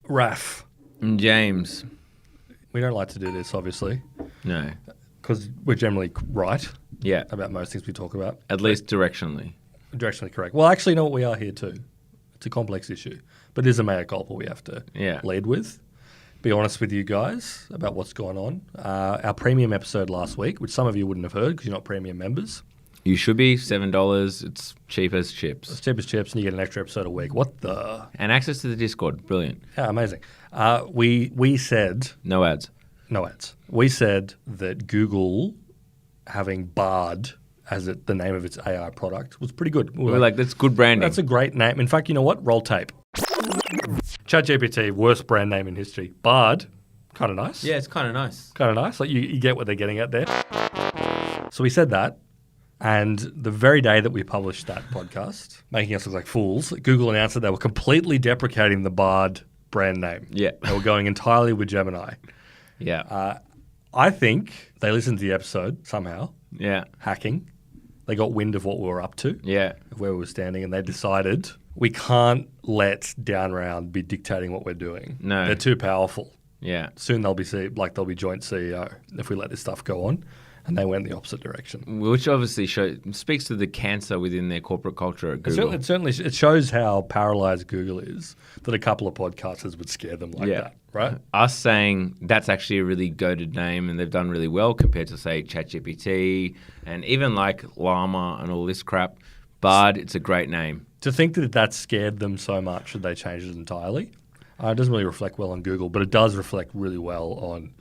Raf. And James. We don't like to do this, obviously, No. because we're generally right Yeah. about most things we talk about. At least directionally. Directionally correct. Well, actually, you know what? We are here too. It's a complex issue, but it is a mea culpa we have to lead with. Be honest with you guys about what's going on. Our premium episode last week, which some of you wouldn't have heard because you're not premium members. You should be $7. It's cheap as chips. It's cheap as chips, and you get an extra episode a week. What the? And access to the Discord. Brilliant. Yeah, amazing. We said... No ads. No ads. We said that Google having Bard as the name of its AI product was pretty good. We were like, that's good branding. That's a great name. In fact, you know what? Roll tape. ChatGPT, worst brand name in history. Bard, kind of nice. Yeah, it's kind of nice. Kind of nice. Like you get what they're getting at there. So we said that. And the very day that we published that podcast, making us look like fools, Google announced that they were completely deprecating the Bard brand name. Yeah. They were going entirely with Gemini. Yeah. I think they listened to the episode somehow. Yeah. Hacking. They got wind of what we were up to. Yeah. Of where we were standing, and they decided we can't let Down Round be dictating what we're doing. No. They're too powerful. Yeah. Soon they'll be joint CEO if we let this stuff go on. And they went the opposite direction. Which obviously speaks to the cancer within their corporate culture at Google. It certainly shows how paralyzed Google is that a couple of podcasters would scare them like that, right? Us saying that's actually a really goated name and they've done really well compared to, say, ChatGPT and even like Llama and all this crap. Bard, it's a great name. To think that scared them so much that they changed it entirely, it doesn't really reflect well on Google, but it does reflect really well on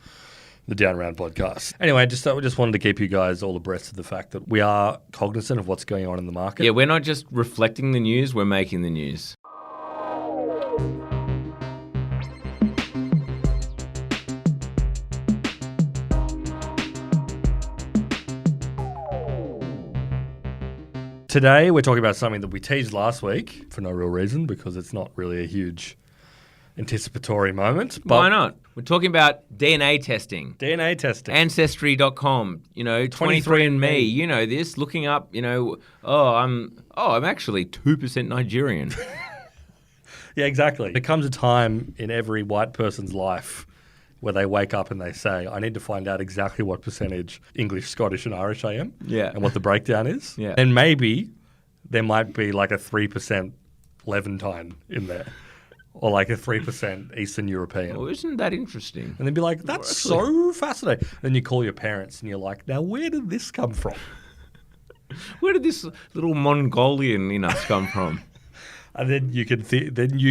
the Down Round podcast. Anyway, just wanted to keep you guys all abreast of the fact that we are cognizant of what's going on in the market. Yeah, we're not just reflecting the news, we're making the news. Today, we're talking about something that we teased last week for no real reason because it's not really a huge anticipatory moment. But why not? We're talking about DNA testing. DNA testing. Ancestry.com, 23andme, you know this, looking up, I'm actually 2% Nigerian. Yeah, exactly. There comes a time in every white person's life where they wake up and they say, I need to find out exactly what percentage English, Scottish and Irish I am. Yeah. And what the breakdown is. Yeah. And maybe there might be like a 3% Levantine in there. Or like a 3% Eastern European. Well, isn't that interesting? And they'd be like, that's so fascinating. Then you call your parents and you're like, now where did this come from? Where did this little Mongolian in us come from? And then you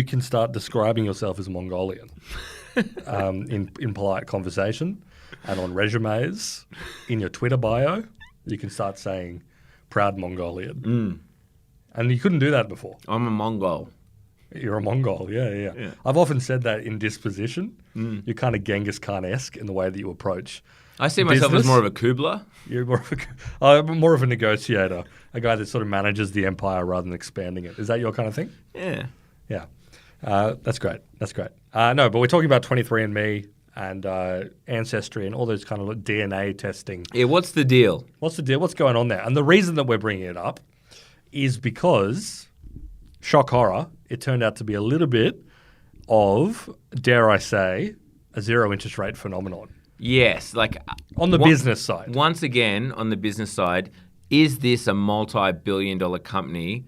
can start describing yourself as Mongolian in polite conversation and on resumes, in your Twitter bio, you can start saying proud Mongolian. Mm. And you couldn't do that before. I'm a Mongol. You're a Mongol, yeah. I've often said that in disposition. You're kind of Genghis Khan-esque in the way that you approach I see myself business. as more of a Kubla. You're more of a negotiator, a guy that sort of manages the empire rather than expanding it. Is that your kind of thing? Yeah. Yeah. That's great. No, but we're talking about 23andme and Ancestry and all those kind of DNA testing. Yeah, what's the deal? What's the deal? What's going on there? And the reason that we're bringing it up is because, shock horror, it turned out to be a little bit of, dare I say, a zero interest rate phenomenon. Yes, on the business side. Once again, on the business side, is this a multi-billion-dollar company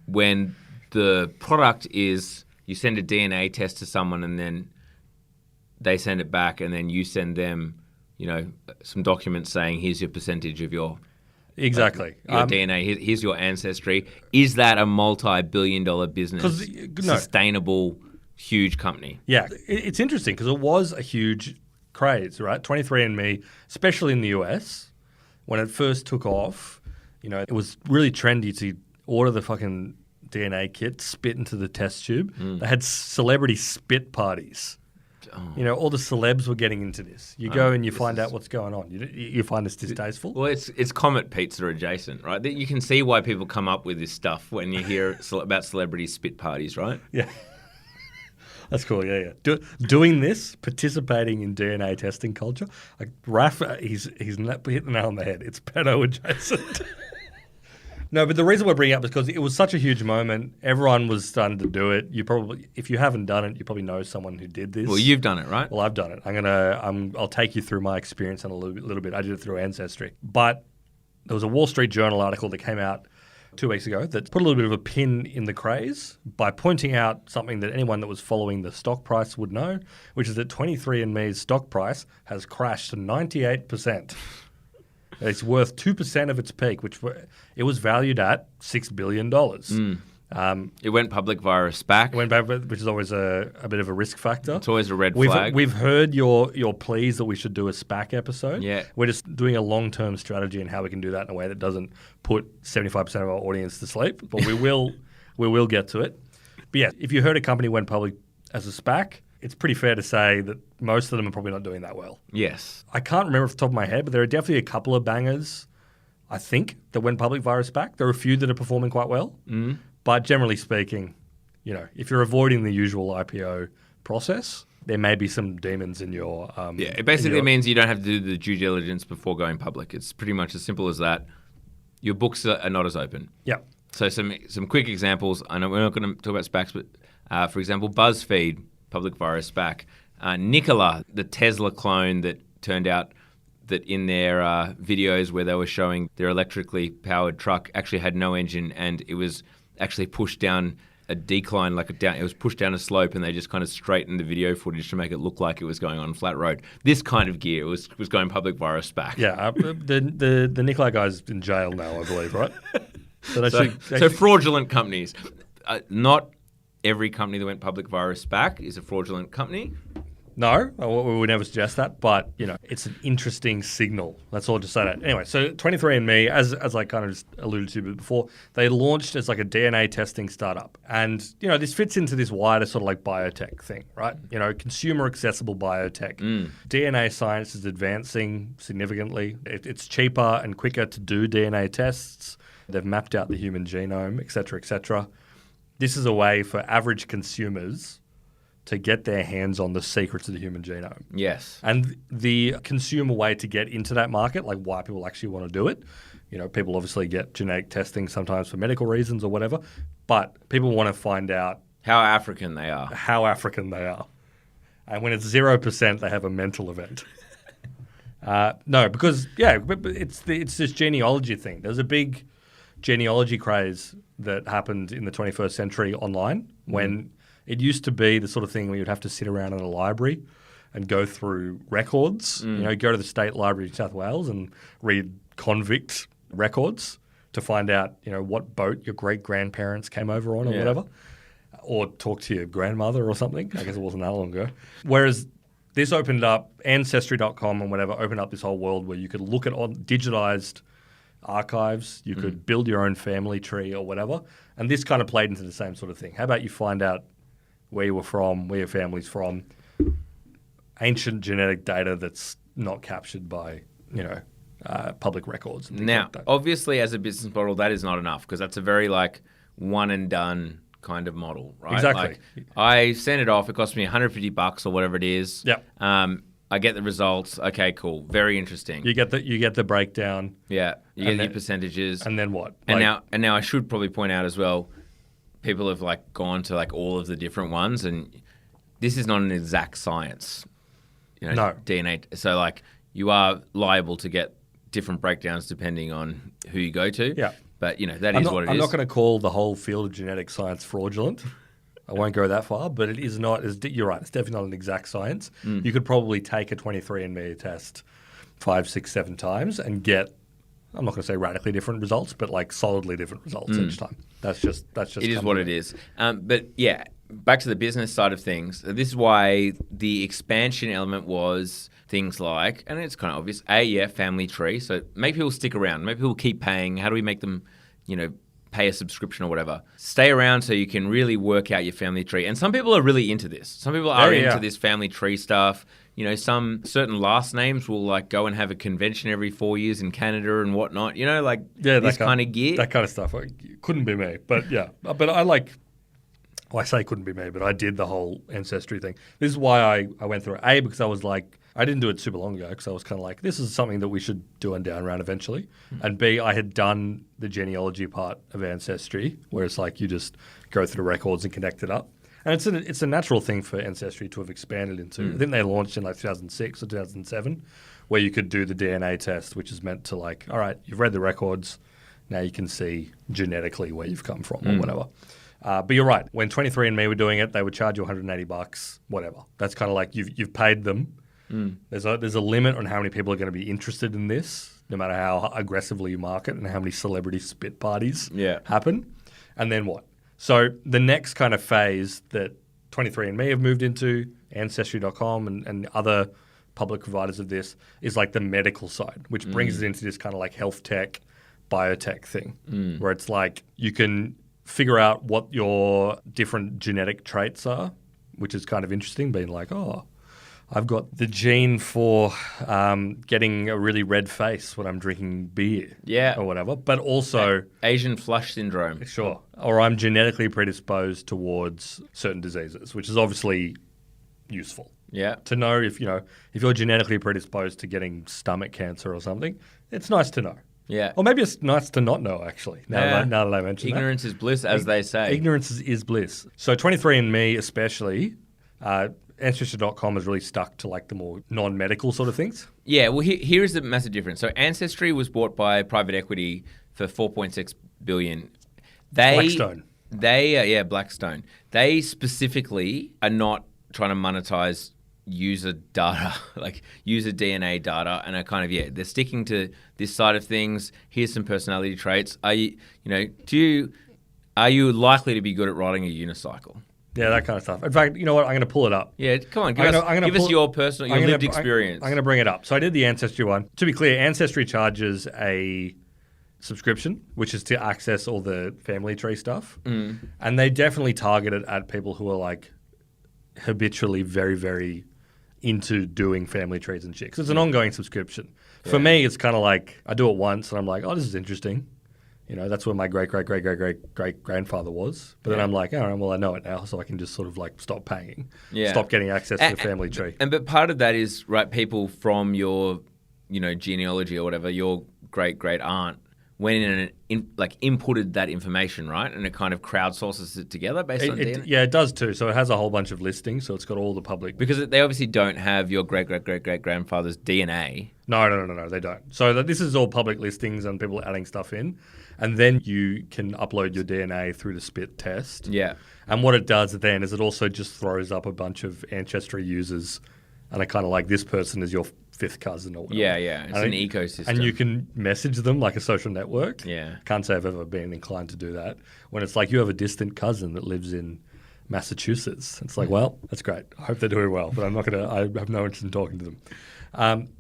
when the product is you send a DNA test to someone and then they send it back and then you send them, some documents saying here's your percentage of your exactly your DNA. Here's your ancestry. Is that a multi-billion-dollar business, sustainable, huge company? Yeah, it's interesting because it was a huge craze, right? 23andme, especially in the US, when it first took off, it was really trendy to order the fucking DNA kit, spit into the test tube. They had celebrity spit parties. Oh. All the celebs were getting into this. You go and you find out what's going on. You find this distasteful. Well, it's Comet Pizza adjacent, right? You can see why people come up with this stuff when you hear about celebrity spit parties, right? Yeah. That's cool, yeah. Doing this, participating in DNA testing culture, like Raf, he's hit the nail on the head. It's pedo adjacent. No, but the reason we're bringing it up is because it was such a huge moment. Everyone was starting to do it. You probably, if you haven't done it, you probably know someone who did this. Well, you've done it, right? Well, I've done it. I'll take you through my experience in a little bit. I did it through Ancestry. But there was a Wall Street Journal article that came out 2 weeks ago that put a little bit of a pin in the craze by pointing out something that anyone that was following the stock price would know, which is that 23andme's stock price has crashed to 98%. It's worth 2% of its peak, it was valued at $6 billion. It went public via a SPAC. Which is always a bit of a risk factor. It's always a red flag. We've heard your pleas that we should do a SPAC episode. Yeah. We're just doing a long-term strategy and how we can do that in a way that doesn't put 75% of our audience to sleep. But we will get to it. But yeah, if you heard a company went public as a SPAC, it's pretty fair to say that most of them are probably not doing that well. Yes. I can't remember off the top of my head, but there are definitely a couple of bangers, I think, that went public via a SPAC. There are a few that are performing quite well. Mm. But generally speaking, if you're avoiding the usual IPO process, there may be some demons in your... it basically means you don't have to do the due diligence before going public. It's pretty much as simple as that. Your books are not as open. Yeah. So some quick examples. I know we're not going to talk about SPACs, but for example, BuzzFeed, public via a SPAC. Nikola, the Tesla clone that turned out that in their videos where they were showing their electrically powered truck actually had no engine, and it was actually pushed down a decline, it was pushed down a slope, and they just kind of straightened the video footage to make it look like it was going on a flat road. This kind of gear was going public via a SPAC. Yeah, the Nikola guy's in jail now, I believe, right? So fraudulent companies. Not every company that went public via a SPAC is a fraudulent company. No, we would never suggest that, but it's an interesting signal. That's all to say that. Anyway, so 23andme, as I kind of just alluded to before, they launched as like a DNA testing startup, and this fits into this wider sort of like biotech thing, right? Consumer accessible biotech. DNA science is advancing significantly. It's cheaper and quicker to do DNA tests. They've mapped out the human genome, et cetera, et cetera. This is a way for average consumers to get their hands on the secrets of the human genome. Yes. And the consumer way to get into that market, like why people actually want to do it, people obviously get genetic testing sometimes for medical reasons or whatever, but people want to find out how African they are. And when it's 0%, they have a mental event. No, because, it's this genealogy thing. There's a big genealogy craze that happened in the 21st century online when it used to be the sort of thing where you'd have to sit around in a library and go through records. Go to the State Library of New South Wales and read convict records to find out, what boat your great-grandparents came over on or whatever, or talk to your grandmother or something. I guess it wasn't that long ago. Whereas this opened up, Ancestry.com and whatever, opened up this whole world where you could look at digitized archives, you could build your own family tree or whatever, and this kind of played into the same sort of thing. How about you find out where you were from, where your family's from, ancient genetic data that's not captured by, public records. And now, like that. Obviously, as a business model, that is not enough because that's a very one and done kind of model, right? Exactly. I send it off. It costs me $150 or whatever it is. Yep. I get the results. Okay, cool. Very interesting. You get the breakdown. Yeah. You get your percentages. And then what? And now I should probably point out as well, people have gone to all of the different ones, and this is not an exact science. No. DNA. So you are liable to get different breakdowns depending on who you go to. Yeah. But that is what it is. I'm not going to call the whole field of genetic science fraudulent. I won't go that far, but it is not. You're right. It's definitely not an exact science. You could probably take a 23andme test 5, 6, 7 times and get, I'm not going to say radically different results, but solidly different results each time. That's just. It is what it is. But yeah, back to the business side of things. This is why the expansion element was things like, and it's kind of obvious. Family tree. So make people stick around. Make people keep paying. How do we make them, pay a subscription or whatever? Stay around so you can really work out your family tree. And some people are really into this. Some people are into this family tree stuff. Some certain last names will go and have a convention every 4 years in Canada and whatnot. This kind of gear. That kind of stuff. Couldn't be me. But yeah. But I say couldn't be me, but I did the whole Ancestry thing. This is why I went through it. Because I was I didn't do it super long ago because I was kind of like, this is something that we should do on Down Round eventually. And B, I had done the genealogy part of Ancestry, where it's like you just go through the records and connect it up. And it's a natural thing for Ancestry to have expanded into. I think they launched in like 2006 or 2007, where you could do the DNA test, which is meant to like, all right, you've read the records, now you can see genetically where you've come from or whatever. But you're right. When 23andme were doing it, they would charge you $180, whatever. That's kind of like you've paid them. There's a limit on how many people are going to be interested in this, no matter how aggressively you market and how many celebrity spit parties happen. And then what? So the next kind of phase that 23andme have moved into, Ancestry.com and other public providers of this, is like the medical side, which brings it into this kind of like health tech, biotech thing, where it's like you can figure out what your different genetic traits are, which is kind of interesting, being like, oh, I've got the gene for getting a really red face when I'm drinking beer or whatever, but also Asian flush syndrome. Sure. Or I'm genetically predisposed towards certain diseases, which is obviously useful. Yeah. To know if you're genetically predisposed to getting stomach cancer or something, it's nice to know. Yeah. Or maybe it's nice to not know, actually, now that I mention Ignorance is bliss, as they say. Ignorance is bliss. So 23andme especially, Ancestry.com has really stuck to like the more non-medical sort of things. Yeah, well, here is the massive difference. So Ancestry was bought by private equity for $4.6 billion. Blackstone. Blackstone. They specifically are not trying to monetize user data, like user DNA data, and are kind of, they're sticking to this side of things. Here's some personality traits. Are you likely to be good at riding a unicycle? Yeah, that kind of stuff. In fact, you know what? I'm going to pull it up. Yeah, come on, give us your lived experience. I'm going to bring it up. So I did the Ancestry one. To be clear, Ancestry charges a subscription, which is to access all the family tree stuff. And they definitely target it at people who are like habitually very, very into doing family trees and shit. 'Cause it's an ongoing subscription. For me, it's kind of like I do it once and I'm like, oh, this is interesting. That's where my great-great-great-great-great-grandfather was. But then I'm like, all right, well, I know it now, so I can just sort of like stop paying, stop getting access to the family tree. But part of that is, right, people from your, genealogy or whatever, your great-great-aunt went in and inputted that information, right? And it kind of crowdsources it together based on DNA? Yeah, it does too. So it has a whole bunch of listings, so it's got all the public... Because they obviously don't have your great-great-great-great-grandfather's DNA. No, they don't. So this is all public listings and people adding stuff in. And then you can upload your DNA through the spit test. Yeah. And what it does then is it also just throws up a bunch of Ancestry users and it kind of like, this person is your fifth cousin or whatever. Yeah. It's an ecosystem. And you can message them like a social network. Yeah. Can't say I've ever been inclined to do that. When it's like you have a distant cousin that lives in Massachusetts. It's like, well, that's great. I hope they're doing well, but I have no interest in talking to them.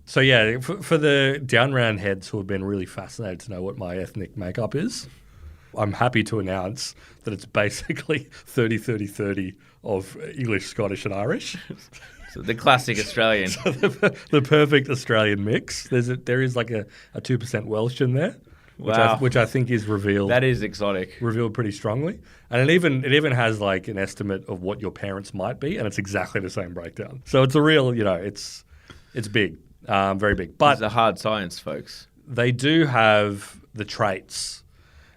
For the Down Round heads who have been really fascinated to know what my ethnic makeup is, I'm happy to announce that it's basically 30-30-30 of English, Scottish and Irish. So the classic Australian. So the perfect Australian mix. There is like a 2% Welsh in there, which I think is revealed. That is exotic. Revealed pretty strongly. And it even has like an estimate of what your parents might be, and it's exactly the same breakdown. So it's a real, it's big, very big. But it's a hard science, folks. They do have the traits.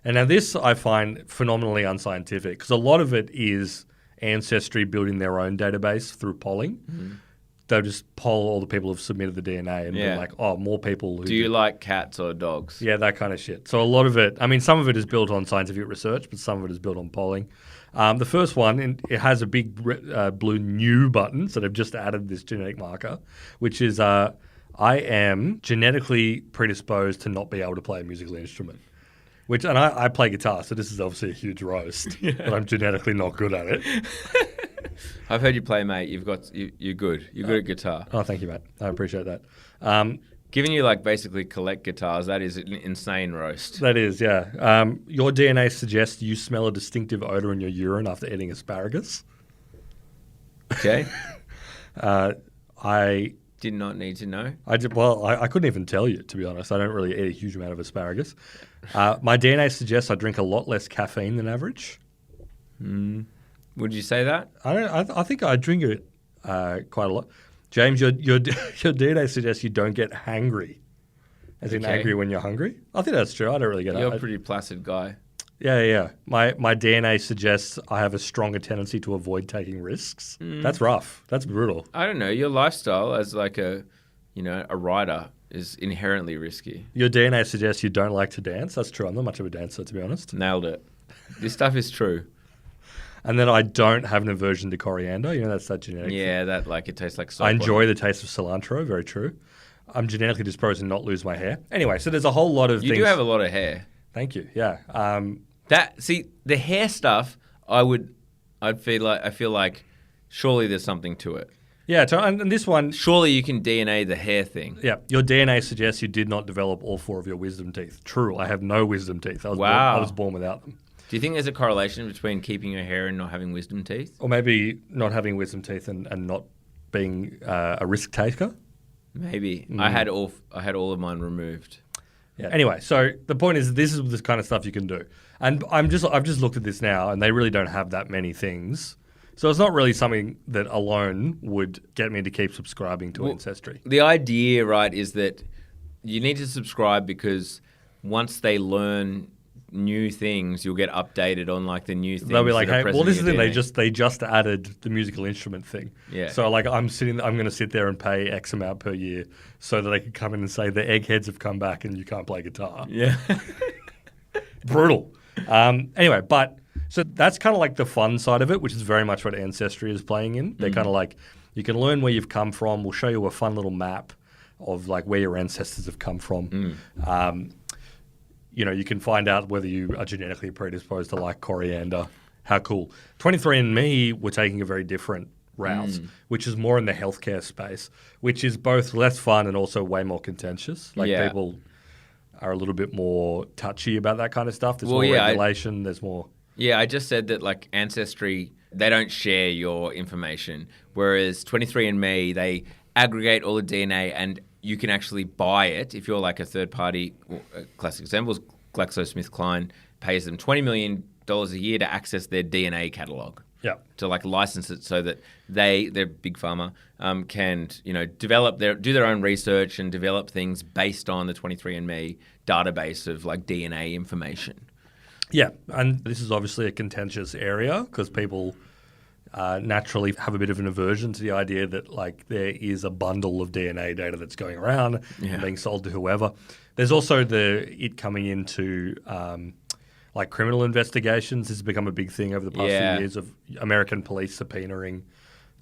And now this I find phenomenally unscientific because a lot of it is Ancestry building their own database through polling. They'll just poll all the people who've submitted the DNA and be like, oh, more people. Do you like cats or dogs? Yeah, that kind of shit. So a lot of it, some of it is built on scientific research, but some of it is built on polling. The first one, it has a big blue new button, so they've just added this genetic marker, which is I am genetically predisposed to not be able to play a musical instrument. And I play guitar, so this is obviously a huge roast, but I'm genetically not good at it. I've heard you play, mate. You're good. You're good at guitar. Oh, thank you, mate. I appreciate that. Given you basically collect guitars, that is an insane roast. That is, yeah. Your DNA suggests you smell a distinctive odor in your urine after eating asparagus. Okay. I did not need to know. I couldn't even tell you, to be honest. I don't really eat a huge amount of asparagus. My DNA suggests I drink a lot less caffeine than average. Would you say that? I think I drink it quite a lot. James, your DNA suggests you don't get hangry. As in Okay. angry when you're hungry? I think that's true. I don't really get You're it. a pretty placid guy. Yeah. My DNA suggests I have a stronger tendency to avoid taking risks. That's rough. That's brutal. I don't know. Your lifestyle as like a writer is inherently risky. Your DNA suggests you don't like to dance. That's true. I'm not much of a dancer, to be honest. Nailed it. This stuff is true. And then I don't have an aversion to coriander. That's that genetic thing. Yeah, that like it tastes like soap. I enjoy the taste of cilantro. Very true. I'm genetically disposed to not lose my hair. Anyway, so there's a whole lot of You things. do have a lot of hair. Thank you. Yeah. The hair stuff. I feel like surely there's something to it. Yeah. And this one, Surely you can DNA the hair thing. yeah, your DNA suggests you did not develop all 4 of your wisdom teeth. True. I have no wisdom teeth. I was born without them. Do you think there's a correlation between keeping your hair and not having wisdom teeth? Or maybe not having wisdom teeth and not being a risk taker. Maybe. I had all of mine removed. Yeah. Anyway, so the point is, this is the kind of stuff you can do, and I've just looked at this now, and they really don't have that many things. So it's not really something that alone would get me to keep subscribing to Ancestry. The idea, right, is that you need to subscribe because once they learn new things, you'll get updated on like the new things. They'll be like, that are hey, present well, this is in it. your DNA. They just added the musical instrument thing. Yeah. So like, I'm going to sit there and pay X amount per year so that they can come in and say the eggheads have come back and you can't play guitar. Yeah. Brutal. Anyway, so that's kind of like the fun side of it, which is very much what Ancestry is playing in. They're kind of like, you can learn where you've come from. We'll show you a fun little map of like where your ancestors have come from. You can find out whether you are genetically predisposed to like coriander. How cool. 23andme were taking a very different route, which is more in the healthcare space, which is both less fun and also way more contentious. Like people are a little bit more touchy about that kind of stuff. There's more regulation. There's more... Yeah, I just said that like Ancestry, they don't share your information, whereas 23andme, they aggregate all the DNA and you can actually buy it if you're like a third party. Classic example is GlaxoSmithKline pays them $20 million a year to access their DNA catalog. Yeah. To like license it so that they're big pharma, can do their own research and develop things based on the 23andme database of like DNA information. Yeah, and this is obviously a contentious area because people naturally have a bit of an aversion to the idea that like there is a bundle of DNA data that's going around and being sold to whoever. There's also it coming into like criminal investigations. This has become a big thing over the past few years of American police subpoenaing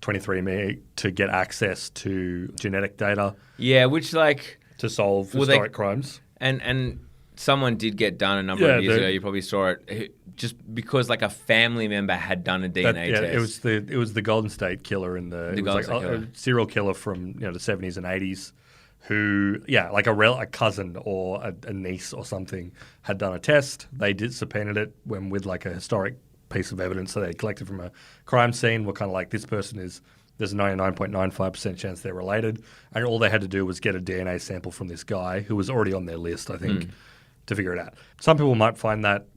23andme to get access to genetic data. Yeah, which like to solve historic crimes. And someone did get done a number of years ago. You probably saw it just because like a family member had done a DNA test. It was the Golden State killer a serial killer from the 70s and 80s who like a cousin or a niece or something had done a test. They subpoenaed it when with like a historic piece of evidence that they collected from a crime scene. We're kind of like, this person there's a 99.95% chance they're related, and all they had to do was get a DNA sample from this guy who was already on their list, I think, to figure it out. Some people might find that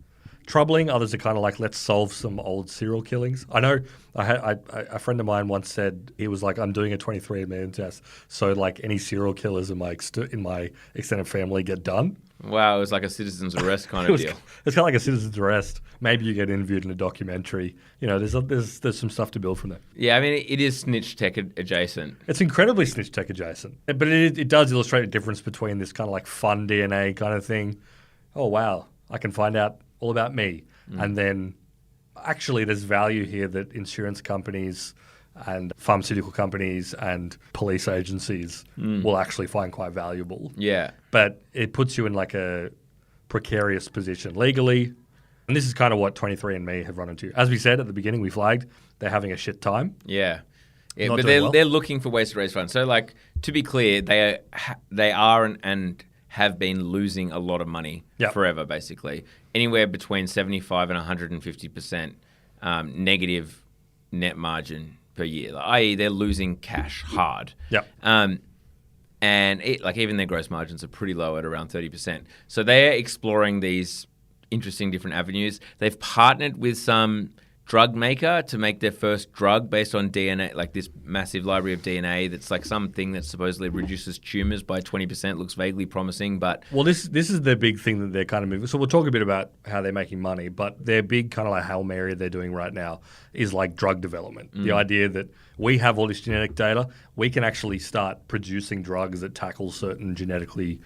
troubling. Others are kind of like, let's solve some old serial killings. I know a friend of mine once said, he was like, I'm doing a 23andme test, so like any serial killers in my extended family get done. Wow, it was like a citizen's arrest kind of deal. It's kind of like a citizen's arrest. Maybe you get interviewed in a documentary. There's some stuff to build from there. Yeah, I mean, it is snitch tech adjacent. It's incredibly snitch tech adjacent. But it does illustrate a difference between this kind of like fun DNA kind of thing. Oh, wow, I can find out all about me. And then actually there's value here that insurance companies and pharmaceutical companies and police agencies will actually find quite valuable. Yeah. But it puts you in like a precarious position legally. And this is kind of what 23andme have run into. As we said at the beginning, we flagged, they're having a shit time. Yeah. Not but doing well. they're looking for ways to raise funds. So like, to be clear, they are and have been losing a lot of money forever, basically. Anywhere between 75 and 150% negative net margin per year, i.e. they're losing cash hard. Yep. And even their gross margins are pretty low at around 30%. So they're exploring these interesting different avenues. They've partnered with some drug maker to make their first drug based on DNA, like this massive library of DNA that's like something that supposedly reduces tumors by 20%, looks vaguely promising, but... Well, this is the big thing that they're kind of moving. So we'll talk a bit about how they're making money, but their big kind of like Hail Mary they're doing right now is like drug development. The idea that we have all this genetic data, we can actually start producing drugs that tackle certain genetically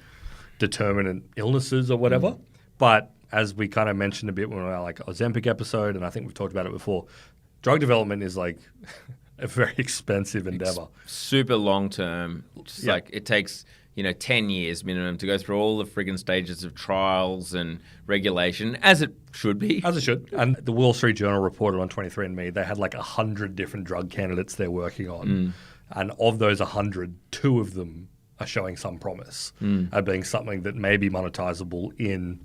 determinant illnesses or whatever. But as we kind of mentioned a bit when we were like Ozempic episode, and I think we've talked about it before, drug development is like a very expensive endeavor. Super long term. Just Yeah. like it takes, 10 years minimum to go through all the friggin' stages of trials and regulation, as it should be. As it should. And the Wall Street Journal reported on 23andme, they had like 100 different drug candidates they're working on. And of those 100, 2 of them are showing some promise at being something that may be monetizable in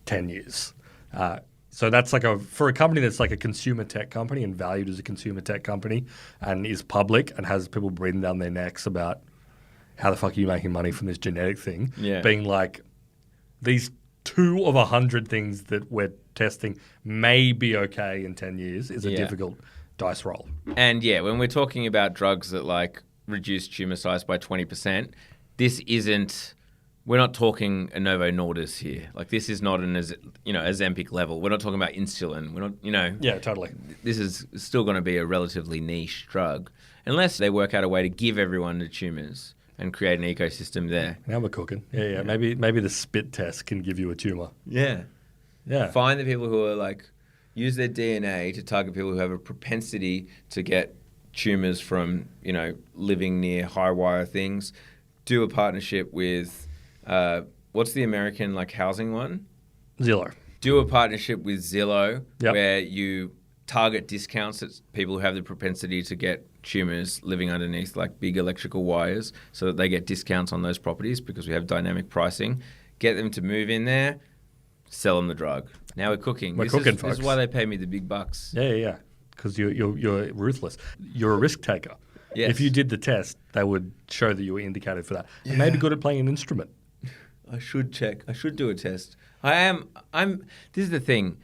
10 years. So that's like for a company that's like a consumer tech company and valued as a consumer tech company and is public and has people breathing down their necks about how the fuck are you making money from this genetic thing, being like these 2 of 100 things that we're testing may be okay in 10 years is a difficult dice roll. And when we're talking about drugs that like reduce tumor size by 20%, this isn't... We're not talking a Novo Nordisk here. Like this is not an Ozempic level. We're not talking about insulin. We're not, Yeah, totally. This is still going to be a relatively niche drug unless they work out a way to give everyone the tumors and create an ecosystem there. Now we're cooking. Yeah. Maybe the spit test can give you a tumor. Yeah. Yeah. Find the people who are like, use their DNA to target people who have a propensity to get tumors from, living near high wire things. Do a partnership with... what's the American housing one? Zillow. Do a partnership with Zillow Yep. where you target discounts at people who have the propensity to get tumors living underneath like big electrical wires so that they get discounts on those properties because we have dynamic pricing. Get them to move in there, sell them the drug. Now we're cooking. We're This cooking, is folks. why they pay me the big bucks. Yeah. Because you're ruthless. You're a risk taker. Yes. If you did the test, they would show that you were indicated for that. And maybe good at playing an instrument. I should check. I should do a test. I'm this is the thing.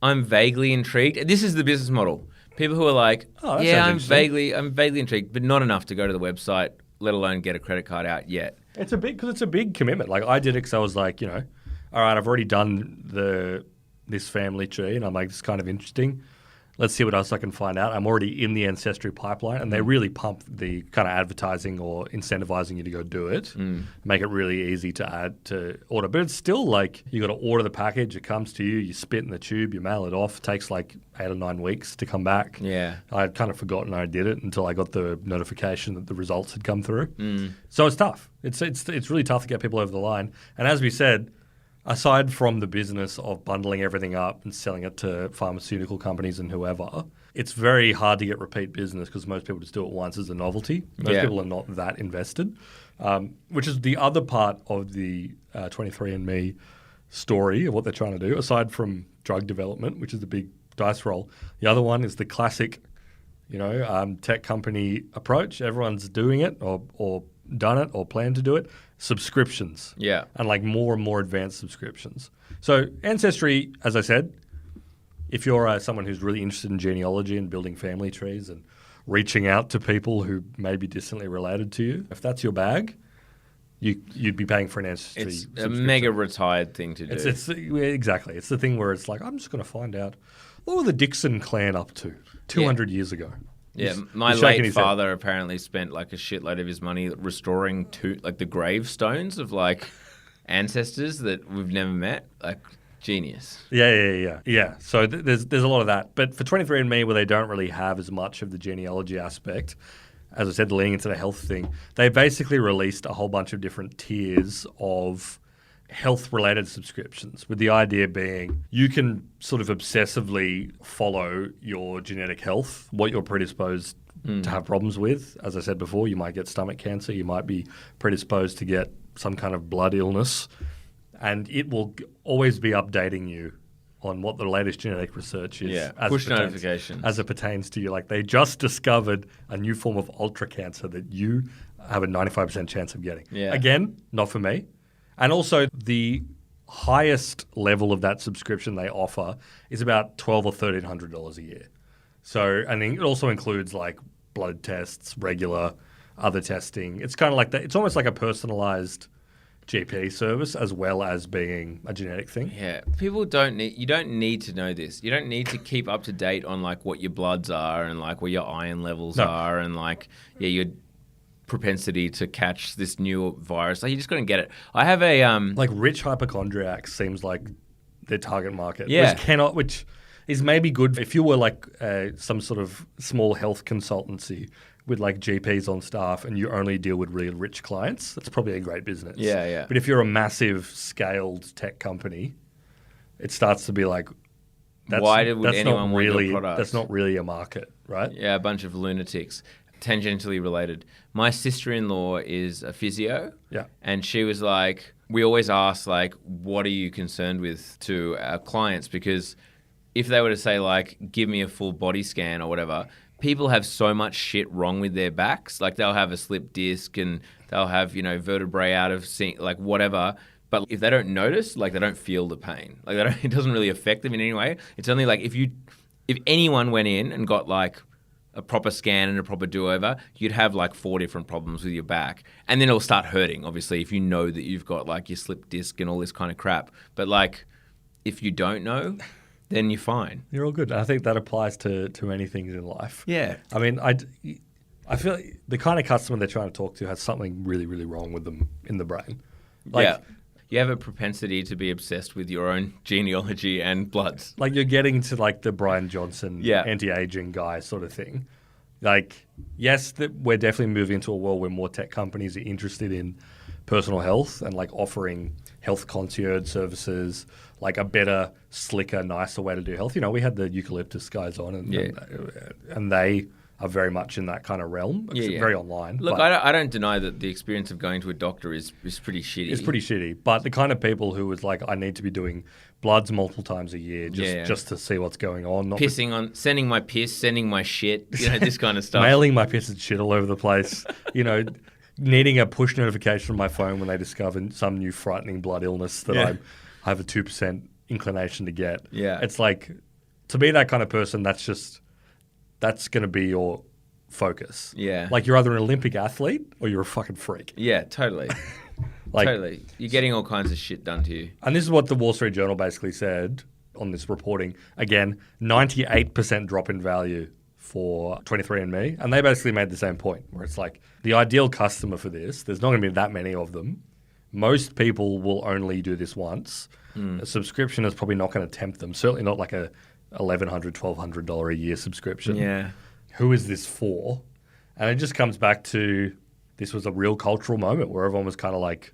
I'm vaguely intrigued. This is the business model. People who are like, Oh, that yeah, sounds I'm vaguely intrigued, but not enough to go to the website, let alone get a credit card out yet. It's a big commitment. Like I did it because I was like, all right, I've already done this family tree, and I'm like, this is kind of interesting. Let's see what else I can find out. I'm already in the ancestry pipeline, and they really pump the kind of advertising or incentivizing you to go do it, make it really easy to add to order. But it's still like you got to order the package. It comes to you. You spit in the tube. You mail it off. It takes like 8 or 9 weeks to come back. Yeah. I'd kind of forgotten I did it until I got the notification that the results had come through. So it's tough. It's really tough to get people over the line. And as we said, aside from the business of bundling everything up and selling it to pharmaceutical companies and whoever, it's very hard to get repeat business because most people just do it once as a novelty. Most people are not that invested, which is the other part of the 23andme story of what they're trying to do, aside from drug development, which is the big dice roll. The other one is the classic, tech company approach. Everyone's doing it or done it or plan to do it. Subscriptions. Yeah. And like more and more advanced subscriptions. So Ancestry, as I said, if you're someone who's really interested in genealogy and building family trees and reaching out to people who may be distantly related to you, if that's your bag, you'd be paying for an Ancestry It's a subscription. mega retired thing to do. Exactly. It's the thing where it's like, I'm just going to find out what were the Dixon clan up to 200 years ago. Yeah, my He's shaking late his head. father apparently spent like a shitload of his money restoring the gravestones of like ancestors that we've never met. Like genius. Yeah. So there's a lot of that. But for 23andme, where they don't really have as much of the genealogy aspect, as I said, leaning into the health thing, they basically released a whole bunch of different tiers of health-related subscriptions, with the idea being you can sort of obsessively follow your genetic health, what you're predisposed to have problems with. As I said before, you might get stomach cancer, you might be predisposed to get some kind of blood illness, and it will always be updating you on what the latest genetic research is. Yeah, as push it pertains- notifications. As it pertains to you. Like they just discovered a new form of ultra cancer that you have a 95% chance of getting. Yeah. Again, not for me. And also the highest level of that subscription they offer is about $1,200 or $1,300 a year. So, and it also includes like blood tests, regular other testing. It's kind of like that. It's almost like a personalized GP service as well as being a genetic thing. Yeah, you don't need to know this. You don't need to keep up to date on like what your bloods are and like what your iron levels are and like, your propensity to catch this new virus. Like, you just got to get it. I have a like rich hypochondriacs seems like their target market. Yeah. Which is maybe good if you were like some sort of small health consultancy with like GPs on staff and you only deal with really rich clients. That's probably a great business. Yeah. But if you're a massive scaled tech company, it starts to be like, why would anyone want your product? That's not really a market, right? Yeah, a bunch of lunatics. Tangentially related. My sister-in-law is a physio. Yeah. And she was like, we always ask like, what are you concerned with to our clients? Because if they were to say like, give me a full body scan or whatever, people have so much shit wrong with their backs. Like they'll have a slipped disc and they'll have, vertebrae out of sync, like whatever. But if they don't notice, like they don't feel the pain. Like it doesn't really affect them in any way. It's only like if anyone went in and got like a proper scan and a proper do-over, you'd have like 4 different problems with your back. And then it'll start hurting, obviously, if you know that you've got like your slipped disc and all this kind of crap. But like, if you don't know, then you're fine. You're all good. I think that applies to many things in life. Yeah. I mean, I feel like the kind of customer they're trying to talk to has something really, really wrong with them in the brain. Like, you have a propensity to be obsessed with your own genealogy and bloods. Like you're getting to like the Brian Johnson anti-aging guy sort of thing. Like, yes, we're definitely moving into a world where more tech companies are interested in personal health and like offering health concierge services, like a better, slicker, nicer way to do health. We had the eucalyptus guys on and they are very much in that kind of realm. It's very online. Look, I don't deny that the experience of going to a doctor is pretty shitty. It's pretty shitty. But the kind of people who was like, I need to be doing bloods multiple times a year just to see what's going on. Not sending my piss, sending my shit, this kind of stuff. Mailing my piss and shit all over the place. Needing a push notification on my phone when they discover some new frightening blood illness that I have a 2% inclination to get. Yeah. It's like, to be that kind of person, that's going to be your focus. Yeah. Like you're either an Olympic athlete or you're a fucking freak. Yeah, totally. Totally. You're getting all kinds of shit done to you. And this is what the Wall Street Journal basically said on this reporting. Again, 98% drop in value for 23andme. And they basically made the same point where it's like the ideal customer for this, there's not going to be that many of them. Most people will only do this once. A subscription is probably not going to tempt them. Certainly not like a $1,100, $1,200 a year subscription. Yeah. Who is this for? And it just comes back to this was a real cultural moment where everyone was kind of like,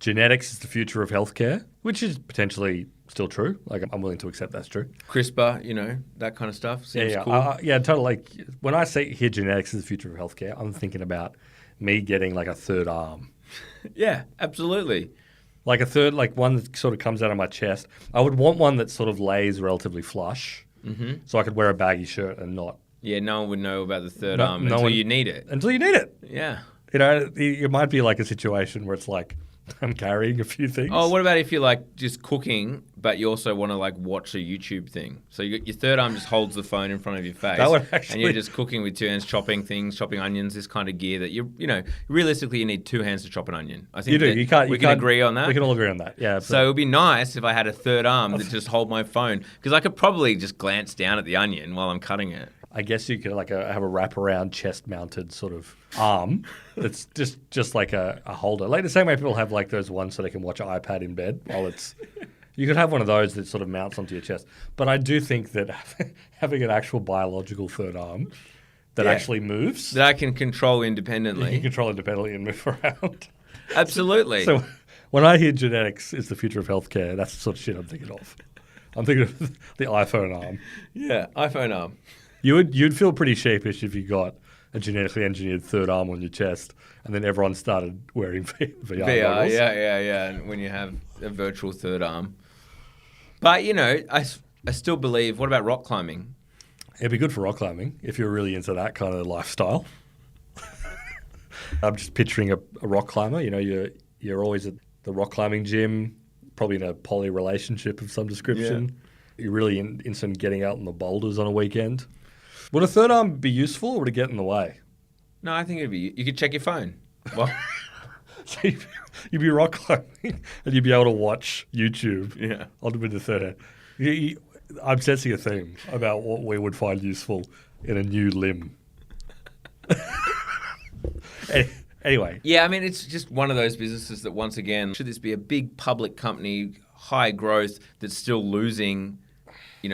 genetics is the future of healthcare, which is potentially still true. Like I'm willing to accept that's true. CRISPR, that kind of stuff seems cool. Totally. Like when I hear genetics is the future of healthcare, I'm thinking about me getting like a third arm. Yeah, absolutely. Like a third, like one that sort of comes out of my chest. I would want one that sort of lays relatively flush, so I could wear a baggy shirt and not. Yeah, no one would know about the third arm until you need it. Until you need it. Yeah. It might be like a situation where it's like I'm carrying a few things. Oh, what about if you're like just cooking, but you also want to like watch a YouTube thing? So your third arm just holds the phone in front of your face. That would actually... And you're just cooking with 2 hands, chopping onions, this kind of gear that realistically you need 2 hands to chop an onion. I think you do. We can agree on that. We can all agree on that. Yeah. So it would be nice if I had a third arm that just hold my phone because I could probably just glance down at the onion while I'm cutting it. I guess you could have a wraparound chest-mounted sort of arm that's just like a holder. Like the same way people have like those ones so they can watch an iPad in bed while it's... You could have one of those that sort of mounts onto your chest. But I do think that having an actual biological third arm that actually moves... That I can control independently. You can control independently and move around. Absolutely. So when I hear genetics is the future of healthcare, that's the sort of shit I'm thinking of. I'm thinking of the iPhone arm. Yeah, iPhone arm. You'd feel pretty sheepish if you got a genetically engineered third arm on your chest and then everyone started wearing VR goggles. Yeah. And when you have a virtual third arm. But, I still believe, what about rock climbing? It'd be good for rock climbing if you're really into that kind of lifestyle. I'm just picturing a rock climber. You're always at the rock climbing gym, probably in a poly relationship of some description. You're really interested in getting out in the boulders on a weekend. Would a third arm be useful or would it get in the way? No, I think it'd be. You could check your phone. Well, So you'd be rock climbing and you'd be able to watch YouTube. Yeah. With the third hand. I'm sensing a theme about what we would find useful in a new limb. Anyway. yeah, I mean, it's just one of those businesses that, once again, should this be a big public company, high growth, that's still losing,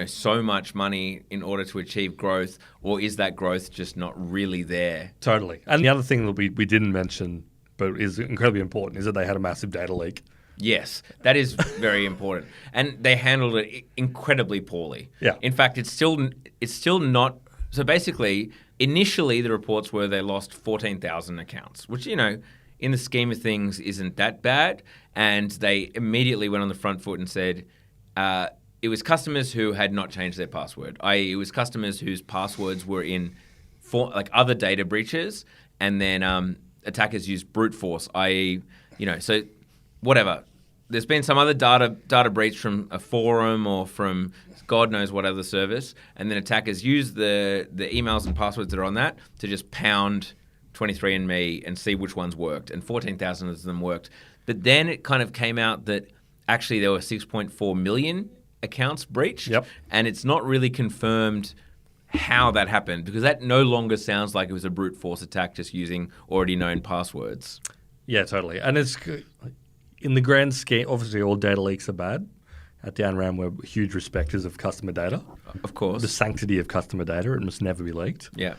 so much money in order to achieve growth, or is that growth just not really there? Totally. And the other thing that we didn't mention, but is incredibly important, is that they had a massive data leak. Yes, that is very important, and they handled it incredibly poorly. Yeah. In fact, it's still not. So basically, initially the reports were they lost 14,000 accounts, which in the scheme of things isn't that bad. And they immediately went on the front foot and said it was customers who had not changed their password, i.e., it was customers whose passwords were in other data breaches, and then attackers used brute force, i.e., so. Whatever. There's been some other data breach from a forum or from God knows what other service, and then attackers use the emails and passwords that are on that to just pound 23andme and see which ones worked, and 14,000 of them worked. But then it kind of came out that actually there were 6.4 million accounts breached, and it's not really confirmed how that happened, because that no longer sounds like it was a brute force attack just using already known passwords. Yeah, totally. And it's... In the grand scheme, obviously all data leaks are bad. At Down Ram, we're huge respecters of customer data. Of course. The sanctity of customer data. It must never be leaked. Yeah.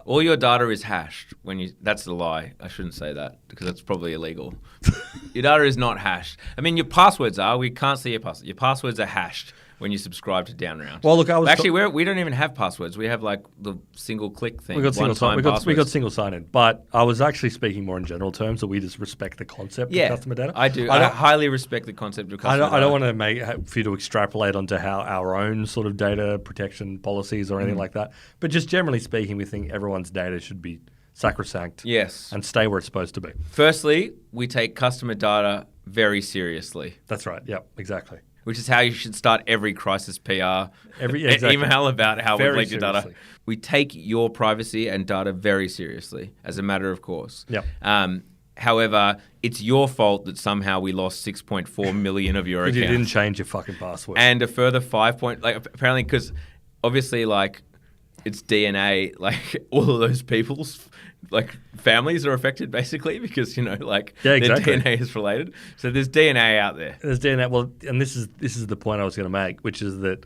All your data is hashed. That's a lie. I shouldn't say that because that's probably illegal. Your data is not hashed. I mean, your passwords are. We can't see your passwords. Your passwords are hashed when you subscribe to Down Round. Well, look, we don't even have passwords. We have like the single click thing. We got single sign in. But I was actually speaking more in general terms that we just respect the concept of customer data. I do. I highly respect the concept of customer data. I don't want to for you to extrapolate onto how our own sort of data protection policies or anything like that. But just generally speaking, we think everyone's data should be sacrosanct. Yes. And stay where it's supposed to be. Firstly, we take customer data very seriously. That's right. Yep, exactly. Which is how you should start every crisis PR exactly. email about how we leak your data. seriously. We take your privacy and data very seriously, as a matter of course. Yep. However, it's your fault that somehow we lost 6.4 million of your accounts. You didn't change your fucking password. And a further apparently, because obviously, it's DNA, all of those people's families are affected basically because their DNA is related. So there's DNA out there. There's DNA. Well, and this is the point I was going to make, which is that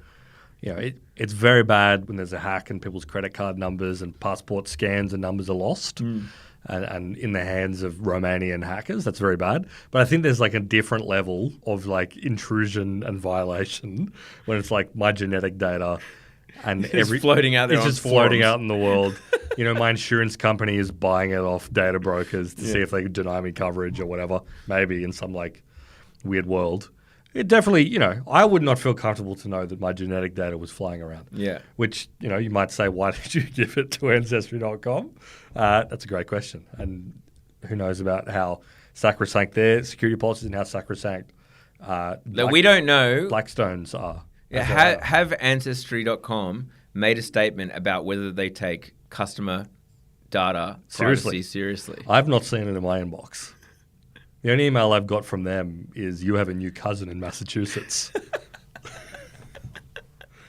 it's very bad when there's a hack and people's credit card numbers and passport scans and numbers are lost. And in the hands of Romanian hackers, that's very bad. But I think there's a different level of intrusion and violation when it's my genetic data. And it's floating out there. It's just floating out in the world. My insurance company is buying it off data brokers to see if they can deny me coverage or whatever. Maybe in some weird world. It definitely, I would not feel comfortable to know that my genetic data was flying around. Yeah. Which, you might say, why did you give it to Ancestry.com? That's a great question. And who knows about how sacrosanct their security policies and how sacrosanct we don't know. Blackstone's are. Yeah, have Ancestry.com made a statement about whether they take customer data privacy seriously? I've not seen it in my inbox. The only email I've got from them is, you have a new cousin in Massachusetts.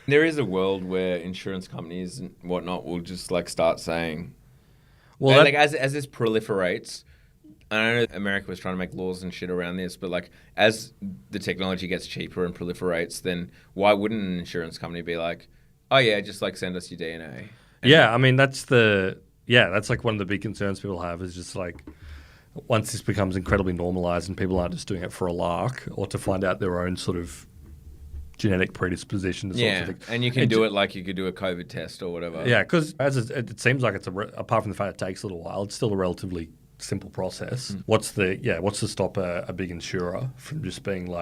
There is a world where insurance companies and whatnot will just start saying, as this proliferates. I know America was trying to make laws and shit around this, but as the technology gets cheaper and proliferates, then why wouldn't an insurance company be like, oh yeah, just send us your DNA? Yeah, I mean that's one of the big concerns people have is just once this becomes incredibly normalized and people aren't just doing it for a lark or to find out their own sort of genetic predisposition. And you can do it like you could do a COVID test or whatever. Yeah, because it seems like apart from the fact it takes a little while, it's still a relatively simple process. What's to stop a big insurer from just being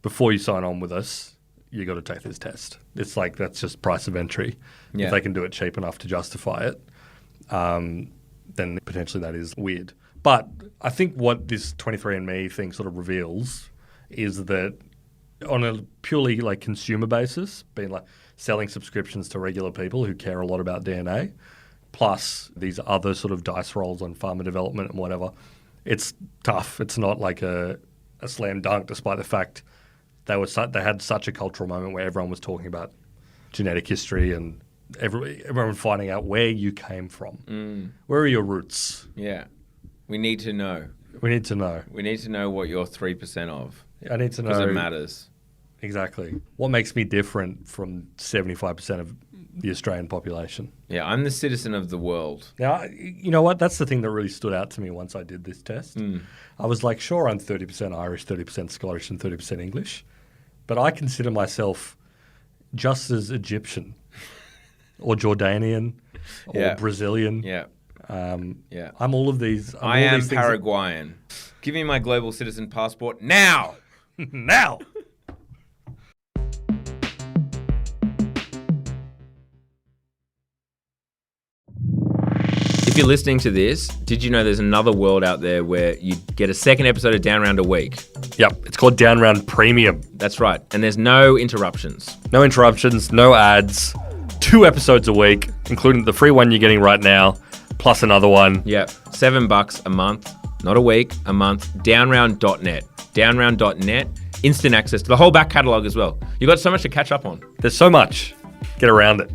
before you sign on with us, you got to take this test? It's that's just price of entry. If they can do it cheap enough to justify it, then potentially that is weird. But I think what this 23andme thing sort of reveals is that on a purely like consumer basis, being like selling subscriptions to regular people who care a lot about DNA, plus these other sort of dice rolls on pharma development and whatever, it's tough. It's not like a slam dunk, despite the fact they had such a cultural moment where everyone was talking about genetic history and everyone finding out where you came from. Where are your roots? Yeah. We need to know. We need to know. We need to know what you're 3% of. I need to know. Because it matters. Exactly. What makes me different from 75% of the Australian population? Yeah, I'm the citizen of the world. Now, you know what? That's the thing that really stood out to me once I did this test. I was like, sure, I'm 30% Irish, 30% Scottish, and 30% English. But I consider myself just as Egyptian or Jordanian or Brazilian. Yeah. I'm all of these. I am Paraguayan. Give me my global citizen passport now. Now. If you're listening to this, did you know there's another world out there where you get a second episode of Down Round a week? Yep. It's called Down Round Premium. That's right. And there's no interruptions. No interruptions, no ads. 2 episodes a week, including the free one you're getting right now, plus another one. Yep. $7 a month, not a week, a month. Downround.net. Downround.net. Instant access to the whole back catalogue as well. You've got so much to catch up on. There's so much. Get around it.